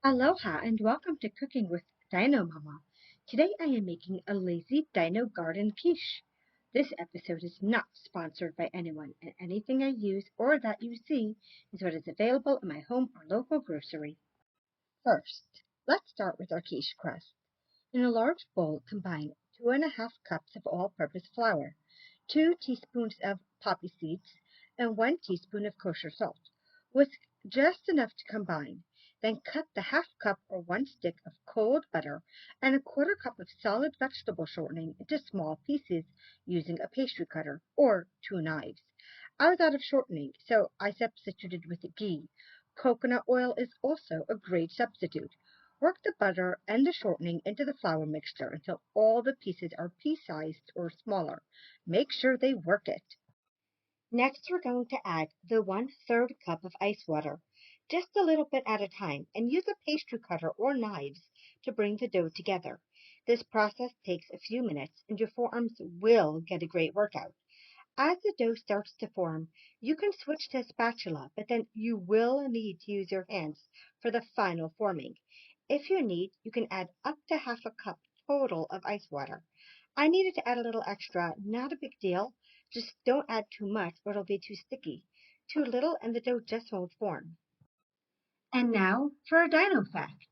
Aloha and welcome to Cooking with Dino Mama. Today I am making a lazy dino garden quiche. This episode is not sponsored by anyone, and anything I use or that you see is what is available in my home or local grocery. First, let's start with our quiche crust. In a large bowl, combine 2.5 cups of all-purpose flour, 2 teaspoons of poppy seeds, and 1 teaspoon of kosher salt. Whisk just enough to combine. Then cut the half cup or 1 stick of cold butter and a 1/4 cup of solid vegetable shortening into small pieces using a pastry cutter or 2 knives. I was out of shortening, so I substituted with ghee. Coconut oil is also a great substitute. Work the butter and the shortening into the flour mixture until all the pieces are pea-sized or smaller. Make sure they work it. Next, we're going to add the 1/3 cup of ice water, just a little bit at a time, and use a pastry cutter or knives to bring the dough together. This process takes a few minutes, and your forearms will get a great workout. As the dough starts to form, you can switch to a spatula, but then you will need to use your hands for the final forming. If you need, you can add up to half a cup total of ice water. I needed to add a little extra, not a big deal. Just don't add too much or it'll be too sticky. Too little and the dough just won't form. And now for a dino fact.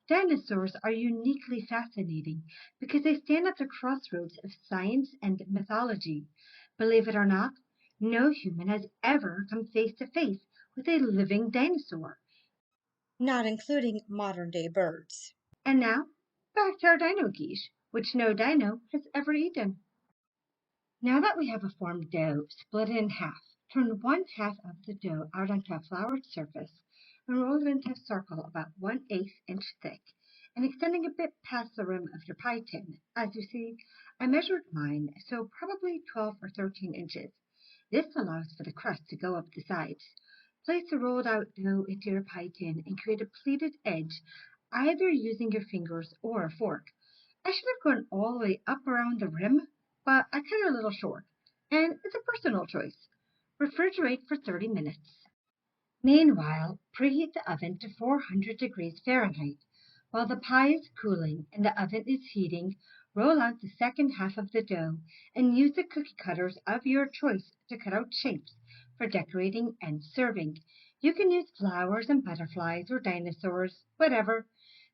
Dinosaurs are uniquely fascinating because they stand at the crossroads of science and mythology. Believe it or not, no human has ever come face to face with a living dinosaur, not including modern day birds. And now, back to our dino quiche, which no dino has ever eaten. Now that we have a formed dough, split it in half. Turn 1/2 of the dough out onto a floured surface and roll it into a circle about 1/8 inch thick and extending a bit past the rim of your pie tin. As you see, I measured mine, so probably 12 or 13 inches. This allows for the crust to go up the sides. Place the rolled out dough into your pie tin and create a pleated edge, either using your fingers or a fork. I should have gone all the way up around the rim, but I cut it a little short, and it's a personal choice. Refrigerate for 30 minutes. Meanwhile, preheat the oven to 400 degrees Fahrenheit. While the pie is cooling and the oven is heating, roll out the second half of the dough and use the cookie cutters of your choice to cut out shapes for decorating and serving. You can use flowers and butterflies or dinosaurs, whatever.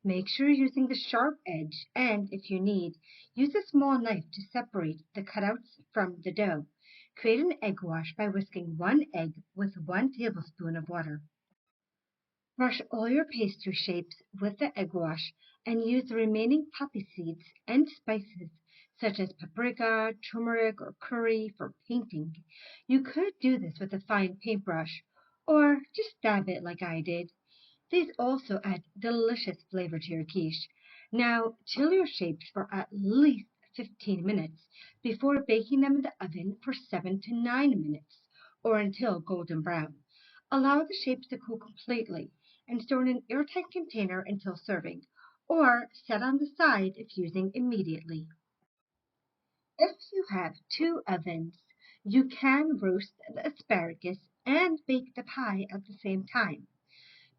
Make sure you're using the sharp edge and, if you need, use a small knife to separate the cutouts from the dough. Create an egg wash by whisking 1 egg with 1 tablespoon of water. Brush all your pastry shapes with the egg wash and use the remaining poppy seeds and spices such as paprika, turmeric, or curry for painting. You could do this with a fine paintbrush or just dab it like I did. These also add delicious flavor to your quiche. Now, chill your shapes for at least 15 minutes before baking them in the oven for 7 to 9 minutes or until golden brown. Allow the shapes to cool completely and store in an airtight container until serving, or set on the side if using immediately. If you have 2 ovens, you can roast the asparagus and bake the pie at the same time.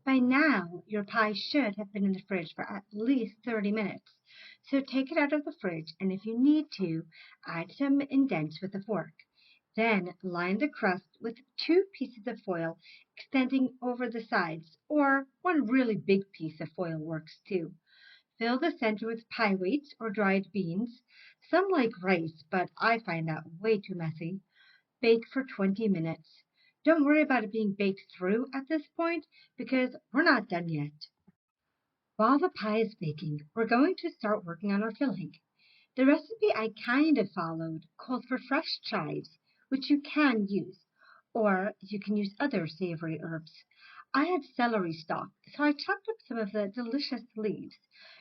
By now, your pie should have been in the fridge for at least 30 minutes. So take it out of the fridge and if you need to, add some indents with a fork. Then line the crust with 2 pieces of foil extending over the sides, or one really big piece of foil works too. Fill the center with pie weights or dried beans. Some like rice, but I find that way too messy. Bake for 20 minutes. Don't worry about it being baked through at this point because we're not done yet. While the pie is baking, we're going to start working on our filling. The recipe I kind of followed calls for fresh chives, which you can use, or you can use other savory herbs. I had celery stalk, so I chopped up some of the delicious leaves.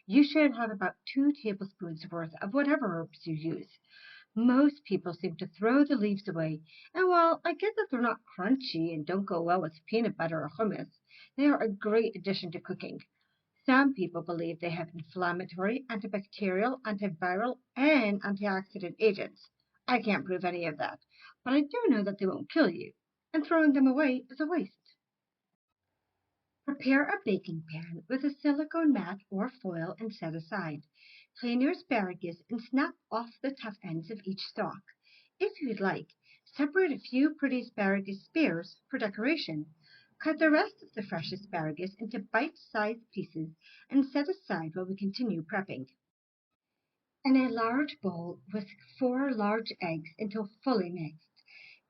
You should have about 2 tablespoons worth of whatever herbs you use. Most people seem to throw the leaves away, and while I get that they're not crunchy and don't go well with peanut butter or hummus, they are a great addition to cooking. Some people believe they have inflammatory, antibacterial, antiviral, and antioxidant agents. I can't prove any of that, but I do know that they won't kill you, and throwing them away is a waste. Prepare a baking pan with a silicone mat or foil and set aside. Clean your asparagus and snap off the tough ends of each stalk. If you'd like, separate a few pretty asparagus spears for decoration. Cut the rest of the fresh asparagus into bite-sized pieces and set aside while we continue prepping. In a large bowl, whisk 4 large eggs until fully mixed.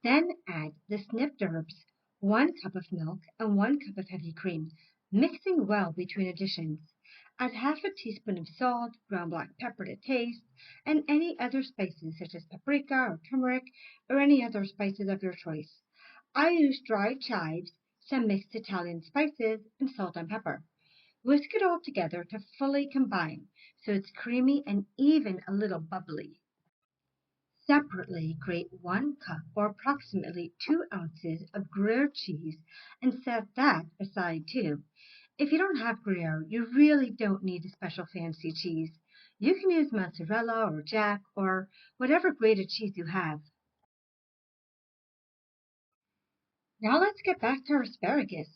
Then add the snipped herbs, 1 cup of milk, and 1 cup of heavy cream, mixing well between additions. Add half a teaspoon of salt, ground black pepper to taste, and any other spices such as paprika or turmeric or any other spices of your choice. I use dried chives, some mixed Italian spices, and salt and pepper. Whisk it all together to fully combine so it's creamy and even a little bubbly. Separately, grate 1 cup or approximately 2 ounces of Gruyere cheese and set that aside too. If you don't have Gruyere, you really don't need a special fancy cheese. You can use mozzarella or jack or whatever grated cheese you have. Now let's get back to our asparagus.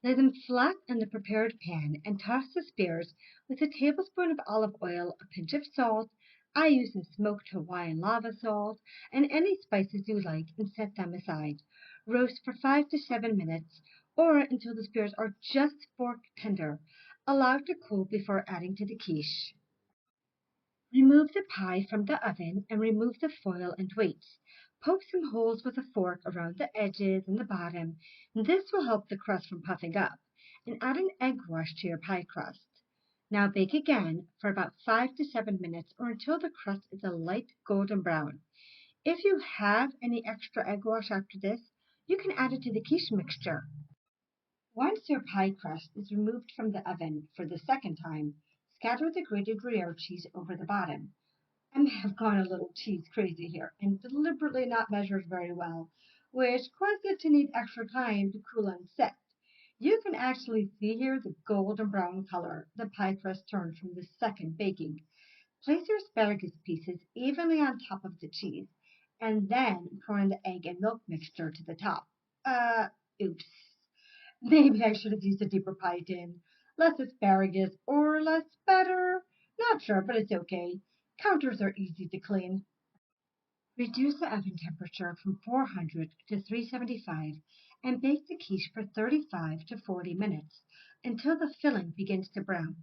Lay them flat in the prepared pan and toss the spears with a tablespoon of olive oil, a pinch of salt. I use some smoked Hawaiian lava salt, and any spices you like, and set them aside. Roast for 5 to 7 minutes or until the spears are just fork tender. Allow to cool before adding to the quiche. Remove the pie from the oven and remove the foil and weights. Poke some holes with a fork around the edges and the bottom. This will help the crust from puffing up. And add an egg wash to your pie crust. Now bake again for about 5 to 7 minutes or until the crust is a light golden brown. If you have any extra egg wash after this, you can add it to the quiche mixture. Once your pie crust is removed from the oven for the second time, scatter the grated Gruyere cheese over the bottom. I may have gone a little cheese crazy here and deliberately not measured very well, which caused it to need extra time to cool and set. You can actually see here the golden brown color the pie crust turned from the second baking. Place your asparagus pieces evenly on top of the cheese, and then pour in the egg and milk mixture to the top. Oops. Maybe I should have used a deeper pie tin. Less asparagus or less batter? Not sure, but it's okay. Counters are easy to clean. Reduce the oven temperature from 400 to 375 and bake the quiche for 35 to 40 minutes until the filling begins to brown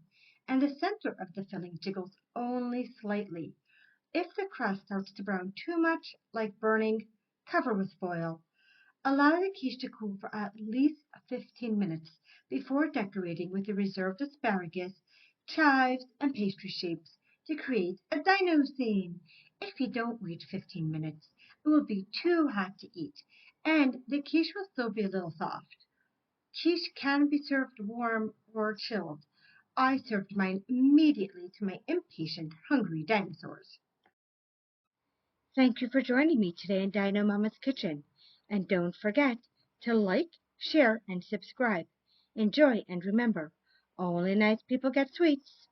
and the center of the filling jiggles only slightly. If the crust starts to brown too much, like burning, cover with foil. Allow the quiche to cool for at least 15 minutes before decorating with the reserved asparagus, chives, and pastry shapes to create a dino scene. If you don't wait 15 minutes, it will be too hot to eat, and the quiche will still be a little soft. Quiche can be served warm or chilled. I served mine immediately to my impatient, hungry dinosaurs. Thank you for joining me today in Dino Mama's kitchen. And don't forget to like, share, and subscribe. Enjoy and remember, only nice people get sweets.